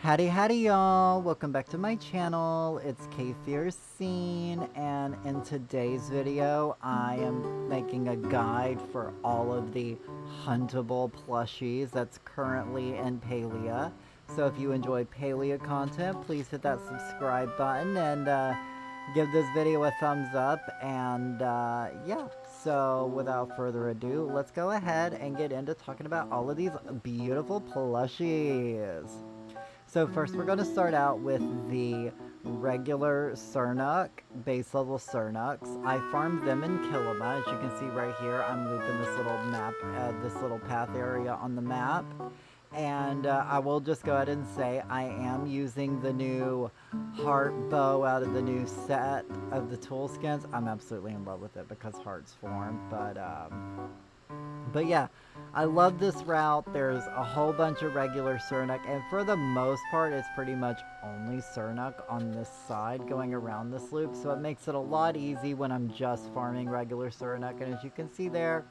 Howdy y'all, welcome back to my channel. It's Scene, and in today's video I am making a guide for all of the huntable plushies that's currently in Palia. So if you enjoy Palia content, please hit that subscribe button and give this video a thumbs up. And yeah, so without further ado, let's go ahead and get into talking about all of these beautiful plushies. So first we're going to start out with the regular Sernuk, base level Sernuks. I farmed them in Kilima. As you can see right here, I'm looping this little map, this little path area on the map. And I will just go ahead and say I am using the new heart bow out of the new set of the tool skins. I'm absolutely in love with it because hearts form, but yeah, I love this route. There's a whole bunch of regular Sernuk, and for the most part, it's pretty much only Sernuk on this side going around this loop, so it makes it a lot easy when I'm just farming regular Sernuk, and as you can see there,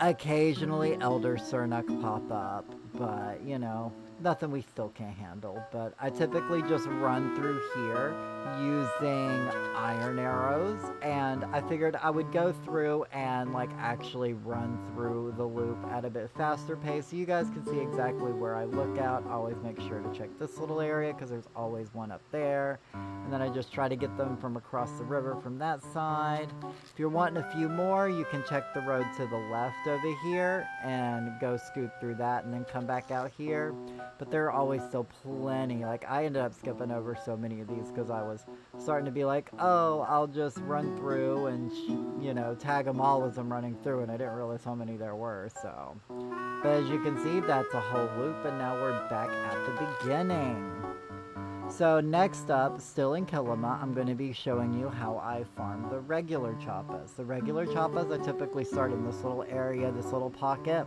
occasionally Elder Sernuk pop up, but, you know, nothing we still can't handle. But I typically just run through here using iron arrows, and I figured I would go through and like actually run through the loop at a bit faster pace so you guys can see exactly where I look out. I always make sure to check this little area because there's always one up there, and then I just try to get them from across the river from that side. If you're wanting a few more, you can check the road to the left over here and go scoot through that and then come back out here. But there are always still plenty. Like, I ended up skipping over so many of these because I was starting to be like, oh, I'll just run through and, you know, tag them all as I'm running through, and I didn't realize how many there were, so. But as you can see, that's a whole loop, and now we're back at the beginning. So next up, still in Kilima, I'm going to be showing you how I farm the regular choppas. The regular choppas, I typically start in this little area, this little pocket.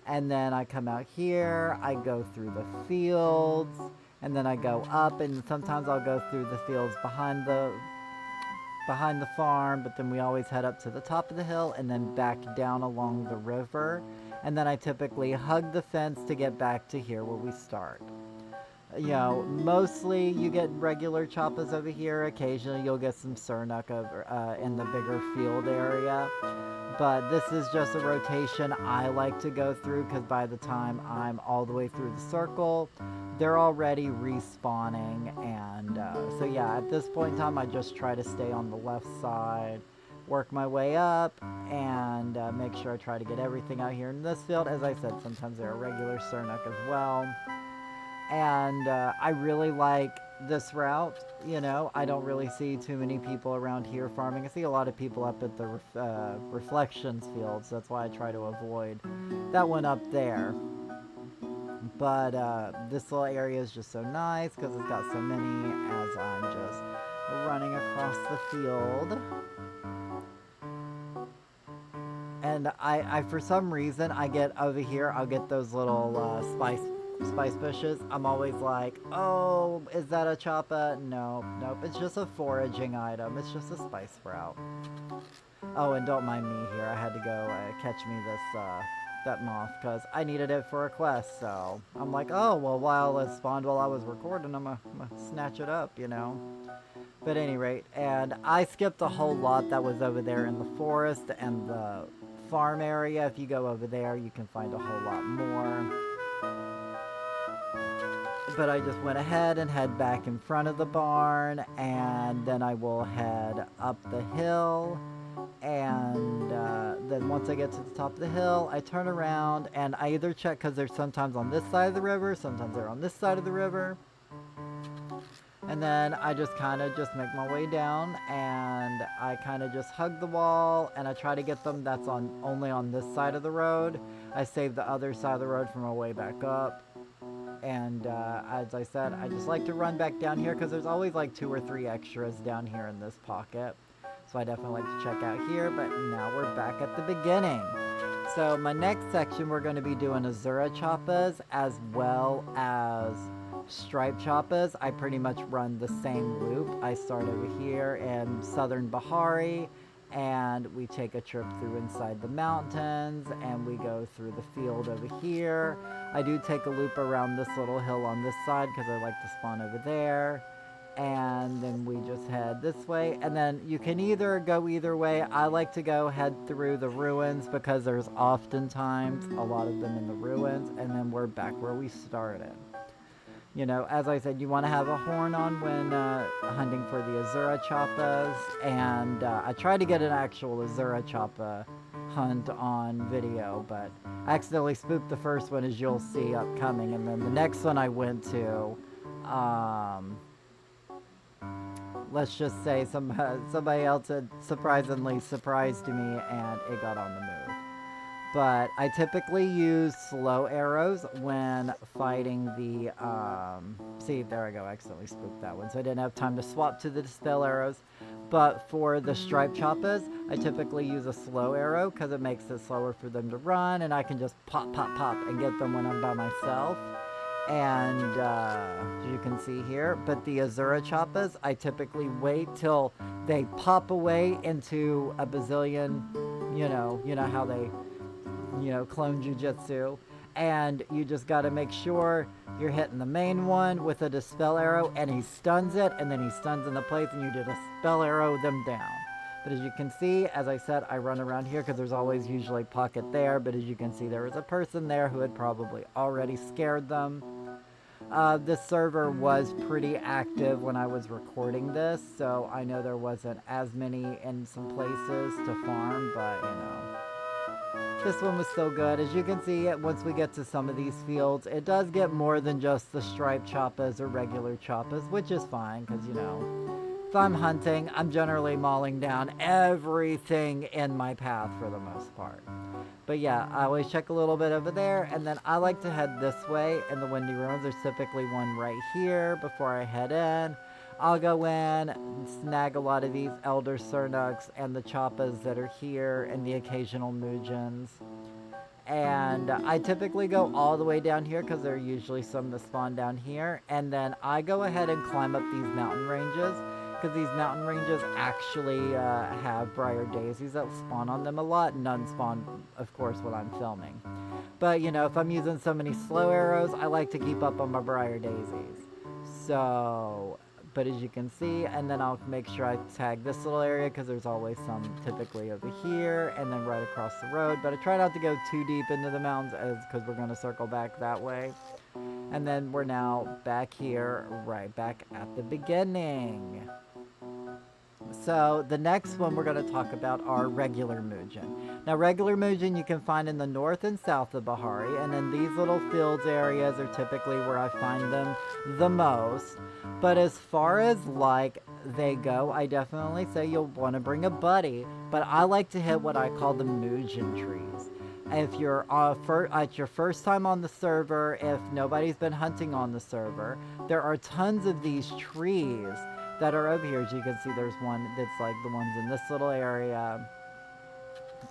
And then I come out here, I go through the fields, and then I go up, and sometimes I'll go through the fields behind the farm, but then we always head up to the top of the hill and then back down along the river. And then I typically hug the fence to get back to here where we start. You know, mostly you get regular choppas over here. Occasionally you'll get some Sernuk over in the bigger field area. But this is just a rotation I like to go through because by the time I'm all the way through the circle, they're already respawning. And so yeah, at this point in time, I just try to stay on the left side, work my way up, and make sure I try to get everything out here in this field. As I said, sometimes there are regular Sernuk as well. And I really like this route. You know, I don't really see too many people around here farming. I see a lot of people up at the reflections fields. That's why I try to avoid that one up there. But this little area is just so nice because it's got so many as I'm just running across the field. And I for some reason, I get over here, I'll get those little spice bushes. I'm always like, oh, is that a choppa? Nope, it's just a foraging item. It's just a spice route. Oh, and don't mind me here. I had to go catch me this that moth because I needed it for a quest. So I'm like, oh, well, while it spawned while I was recording, I'm gonna snatch it up, you know. But at any rate, and I skipped a whole lot that was over there in the forest and the farm area. If you go over there, you can find a whole lot more. But I just went ahead and head back in front of the barn, and then I will head up the hill, and then once I get to the top of the hill, I turn around, and I either check, because they're sometimes on this side of the river, sometimes they're on this side of the river, and then I just kind of just make my way down, and I kind of just hug the wall, and I try to get them that's only on this side of the road. I save the other side of the road for my way back up. And as I said, I just like to run back down here because there's always like 2 or 3 extras down here in this pocket. So I definitely like to check out here, but now we're back at the beginning. So my next section, we're going to be doing Azura choppas as well as stripe choppas. I pretty much run the same loop. I start over here in Southern Bahari, and we take a trip through inside the mountains, and we go through the field over here. I do take a loop around this little hill on this side because I like to spawn over there. And then we just head this way, and then you can either go either way. I like to go head through the ruins because there's oftentimes a lot of them in the ruins, and then we're back where we started. You know, as I said, you want to have a horn on when hunting for the Azura Choppas, and I tried to get an actual Azura Choppa hunt on video, but I accidentally spooked the first one, as you'll see upcoming, and then the next one I went to, let's just say somebody else had surprisingly surprised me, and it got on the move. But I typically use slow arrows when fighting the, see, there I go, I accidentally spooked that one, so I didn't have time to swap to the dispel arrows. But for the striped choppas, I typically use a slow arrow because it makes it slower for them to run, and I can just pop, pop, pop and get them when I'm by myself. And as you can see here, but the Azura Choppas, I typically wait till they pop away into a bazillion, you know how they, clone jujitsu, and you just got to make sure you're hitting the main one with a dispel arrow, and he stuns it, and then he stuns in the place, and you did a spell arrow them down. But as you can see, as I said, I run around here because there's always usually a pocket there, but as you can see, there was a person there who had probably already scared them. This server was pretty active when I was recording this, so I know there wasn't as many in some places to farm, but, this one was still good. As you can see, once we get to some of these fields, it does get more than just the striped choppas or regular choppas, which is fine, because, if I'm hunting, I'm generally mauling down everything in my path for the most part. But yeah, I always check a little bit over there, and then I like to head this way in the Windy Ruins. There's typically one right here before I head in. I'll go in, snag a lot of these Elder Cernuks and the Choppas that are here, and the occasional Mujins. And I typically go all the way down here because there are usually some that spawn down here. And then I go ahead and climb up these mountain ranges, because these mountain ranges actually have briar daisies that spawn on them a lot. None spawn, of course, when I'm filming. But, if I'm using so many slow arrows, I like to keep up on my briar daisies. So, but as you can see, and then I'll make sure I tag this little area because there's always some typically over here and then right across the road. But I try not to go too deep into the mountains because we're going to circle back that way. And then we're now back here, right back at the beginning. So the next one we're going to talk about are regular Mujin. Now regular Mujin you can find in the north and south of Bahari, and in these little fields areas are typically where I find them the most. But as far as they go, I definitely say you'll want to bring a buddy, but I like to hit what I call the Mujin trees. If you're at your first time on the server, if nobody's been hunting on the server, there are tons of these trees that are over here. As you can see, there's one that's like the ones in this little area.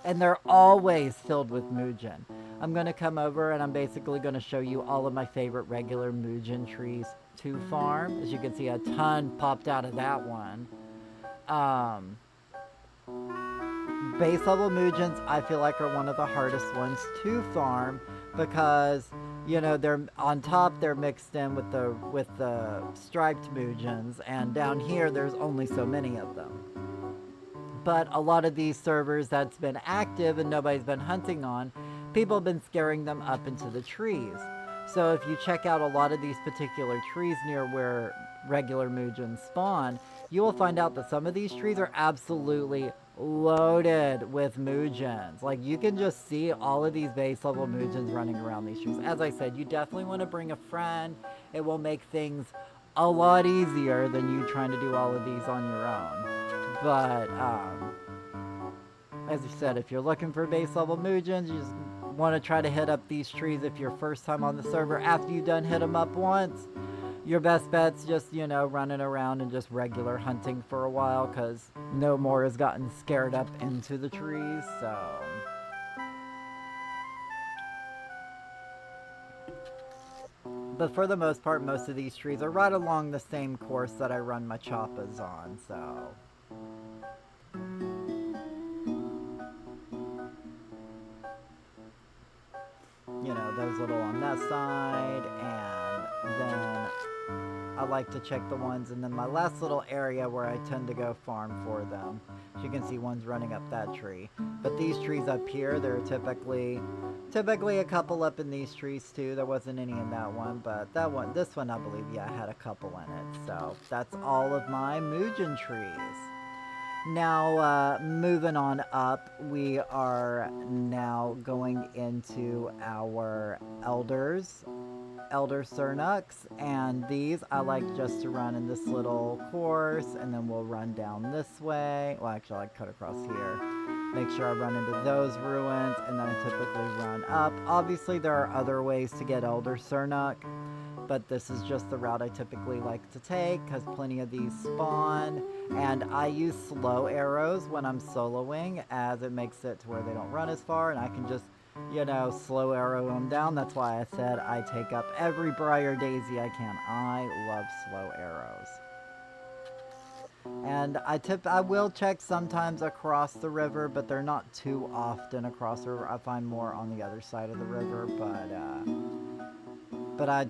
And they're always filled with Mujin. I'm going to come over and I'm basically going to show you all of my favorite regular Mujin trees to farm. As you can see, a ton popped out of that one. Base level Mujins, I feel like, are one of the hardest ones to farm because, they're on top, they're mixed in with the striped Mujins, and down here there's only so many of them. But a lot of these servers that's been active and nobody's been hunting on, people have been scaring them up into the trees. So if you check out a lot of these particular trees near where regular Mujins spawn, you will find out that some of these trees are absolutely loaded with Mujins. Like, you can just see all of these base level Mujins running around these trees. As I said, you definitely want to bring a friend. It will make things a lot easier than you trying to do all of these on your own. But, as I said, if you're looking for base level Mujins, you just want to try to hit up these trees if you're first time on the server. After you've done hit them up once, your best bet's just, running around and just regular hunting for a while, because no more has gotten scared up into the trees, so. But for the most part, most of these trees are right along the same course that I run my choppas on, so. you know, those little on that side, and then I like to check the ones, and then my last little area where I tend to go farm for them. As you can see, one's running up that tree. But these trees up here, there are typically a couple up in these trees too. There wasn't any in that one, but this one I believe, yeah, had a couple in it. So that's all of my Mugen trees. Now, moving on up, we are now going into our Elder Cernucks, and these I like just to run in this little course, and then we'll run down this way. Well, actually, I cut across here. Make sure I run into those ruins, and then I typically run up. Obviously, there are other ways to get Elder Cernuk, but this is just the route I typically like to take because plenty of these spawn, and I use slow arrows when I'm soloing as it makes it to where they don't run as far, and I can just, you know, slow arrow them down. That's why I said I take up every briar daisy I can. I love slow arrows. And I will check sometimes across the river, but they're not too often across the river. I find more on the other side of the river, but I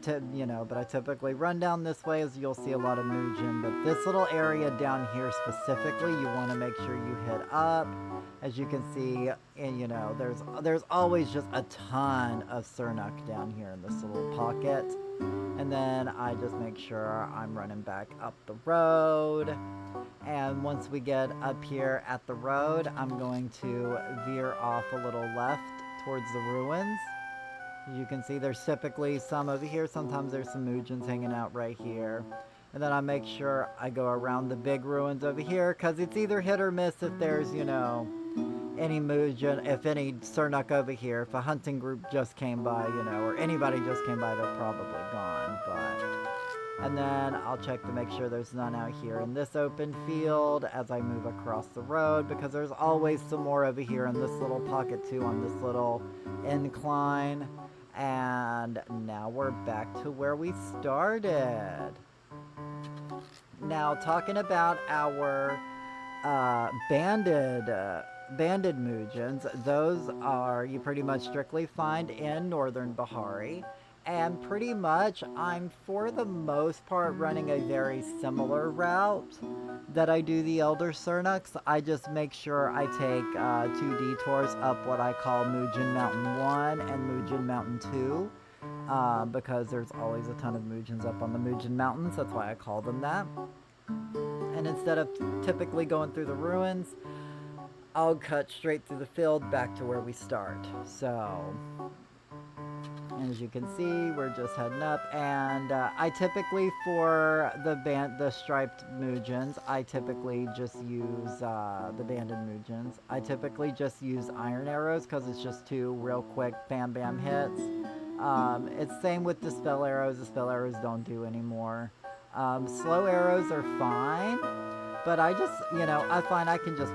typically run down this way, as you'll see a lot of Mugen. But this little area down here specifically, you want to make sure you hit up. As you can see, and you know, there's always just a ton of Cernuk down here in this little pocket. And then I just make sure I'm running back up the road. And once we get up here at the road, I'm going to veer off a little left towards the ruins. As you can see, there's typically some over here. Sometimes there's some Mugens hanging out right here. And then I make sure I go around the big ruins over here, because it's either hit or miss if there's, you know, any Mugen, if any Cernuk over here. If a hunting group just came by, you know, or anybody just came by, they're probably gone. And then I'll check to make sure there's none out here in this open field as I move across the road, because there's always some more over here in this little pocket too, on this little incline. And now we're back to where we started. Now, talking about our banded Mugens, those are, you pretty much strictly find in Northern Bahari. And pretty much, I'm for the most part running a very similar route that I do the Elder Cernuks. I just make sure I take 2 detours up what I call Mugen Mountain 1 and Mugen Mountain 2. Because there's always a ton of Mugens up on the Mugen Mountains. That's why I call them that. And instead of typically going through the ruins, I'll cut straight through the field back to where we start. So, as you can see, we're just heading up, and I typically, for the striped Mugens, I typically just use the banded Mugens. I typically just use iron arrows because it's just 2 real quick bam bam hits. It's same with the spell arrows. The spell arrows don't do anymore. Slow arrows are fine, but I just, you know, I find I can just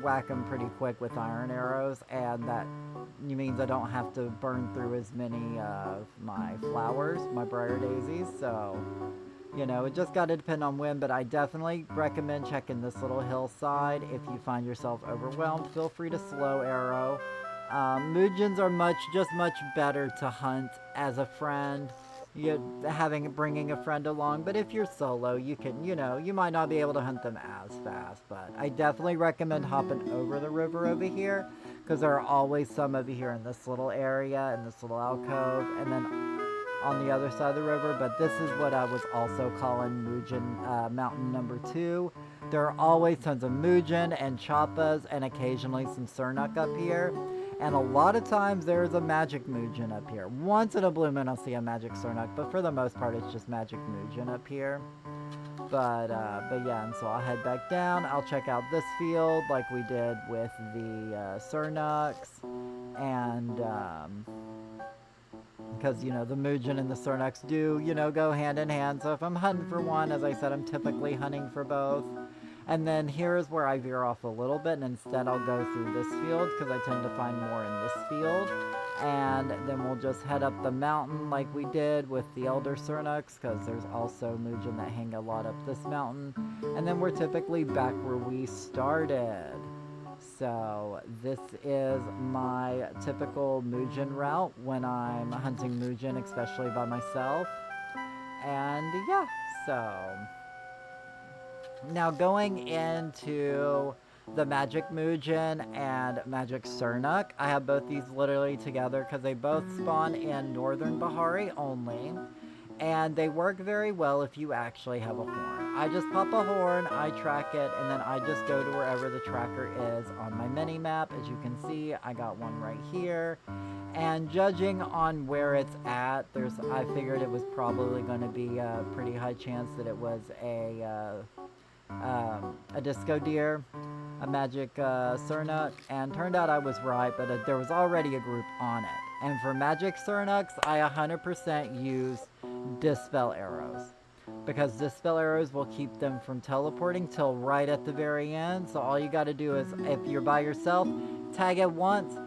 whack them pretty quick with iron arrows, and that means I don't have to burn through as many of my flowers, my briar daisies. So, you know, it just got to depend on when, but I definitely recommend checking this little hillside. If you find yourself overwhelmed, feel free to slow arrow. Mugens are much better to hunt as a friend. Bringing a friend along, but if you're solo, you can, you know, you might not be able to hunt them as fast, but I definitely recommend hopping over the river over here, because there are always some over here in this little area, in this little alcove, and then on the other side of the river. But this is what I was also calling Mugen Mountain number 2. There are always tons of Mugen and Choppas, and occasionally some Cernuk up here. And a lot of times there's a magic Mugen up here. Once in a blue moon I'll see a magic Cernuk, but for the most part it's just magic Mugen up here. But yeah, and so I'll head back down. I'll check out this field like we did with the Cernuks. And because, you know, the Mugen and the Cernuks do, you know, go hand in hand. So if I'm hunting for one, as I said, I'm typically hunting for both. And then here is where I veer off a little bit, and instead I'll go through this field because I tend to find more in this field. And then we'll just head up the mountain like we did with the Elder Cernuks, because there's also Mugen that hang a lot up this mountain. And then we're typically back where we started. So this is my typical Muujin route when I'm hunting Muujin, especially by myself. And yeah, so now going into the Magic Muujin and Magic Sernuk, I have both these literally together because they both spawn in Northern Bahari only. And they work very well if you actually have a horn. I just pop a horn, I track it, and then I just go to wherever the tracker is on my mini-map. As you can see, I got one right here. And judging on where it's at, I figured it was probably going to be a pretty high chance that it was a disco deer, a magic Sernuk, and turned out I was right, but there was already a group on it. And for magic Sernuks, I 100% use dispel arrows, because dispel arrows will keep them from teleporting till right at the very end. So all you got to do is, if you're by yourself, tag it once,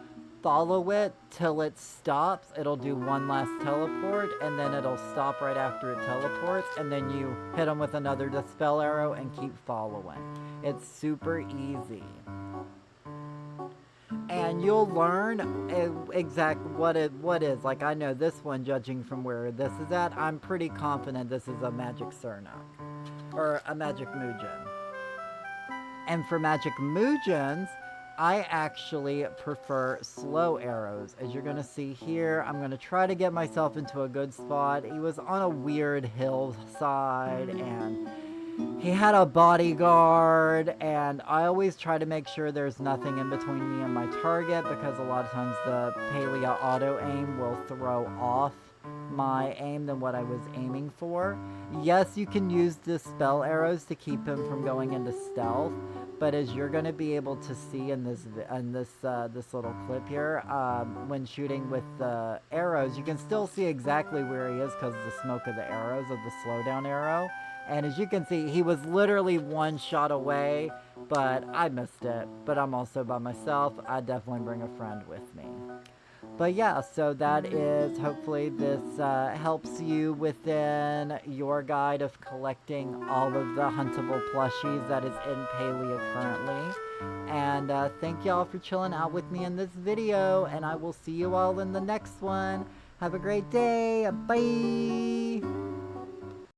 follow it till it stops. It'll do one last teleport, and then it'll stop right after it teleports, and then you hit them with another dispel arrow and keep following. It's super easy. And you'll learn what is. Like, I know this one, judging from where this is at, I'm pretty confident this is a magic Sernuk. Or a magic Muujin. And for magic Muujins, I actually prefer slow arrows. As you're going to see here, I'm going to try to get myself into a good spot. He was on a weird hillside, and he had a bodyguard, and I always try to make sure there's nothing in between me and my target, because a lot of times the Palea auto aim will throw off my aim than what I was aiming for. Yes, you can use dispel arrows to keep him from going into stealth, but as you're going to be able to see in this little clip here, when shooting with the arrows, you can still see exactly where he is because of the smoke of the arrows, of the slowdown arrow. And as you can see, he was literally one shot away, but I missed it. But I'm also by myself. I definitely bring a friend with me. But yeah, so that is, hopefully this helps you within your guide of collecting all of the huntable plushies that is in Palea currently. And thank y'all for chilling out with me in this video, and I will see you all in the next one. Have a great day. Bye!